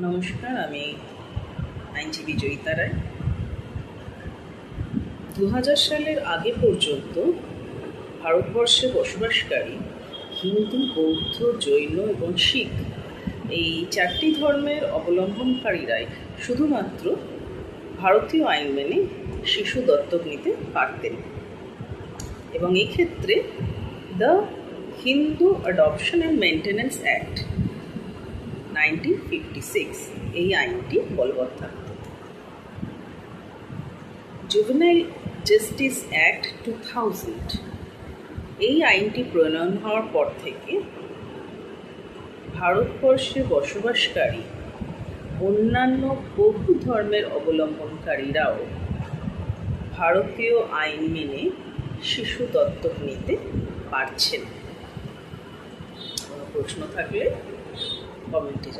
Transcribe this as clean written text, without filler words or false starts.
নমস্কার, আমি আইনজীবী জয়িতা রায়। 2000 সালের আগে পর্যন্ত ভারতবর্ষে বসবাসকারী হিন্দু, বৌদ্ধ, জৈন এবং শিখ এই 4টি ধর্মের অবলম্বনকারীরাই শুধুমাত্র ভারতীয় আইন মেনে শিশু দত্তক নিতে পারতেন এবং এক্ষেত্রে the Hindu adoption and maintenance act 1956 এই আইনটি বলবৎ থাকত। জুভেনাইল জাস্টিস অ্যাক্ট 2000 এই আইনটি প্রণয়ন হওয়ার পর থেকে ভারতবর্ষে বসবাসকারী অন্যান্য বহু ধর্মের অবলম্বনকারীরাও ভারতীয় আইন মেনে শিশু দত্তক নিতে পারছেন। কোনো প্রশ্ন থাকলে কমেন্টে জানান।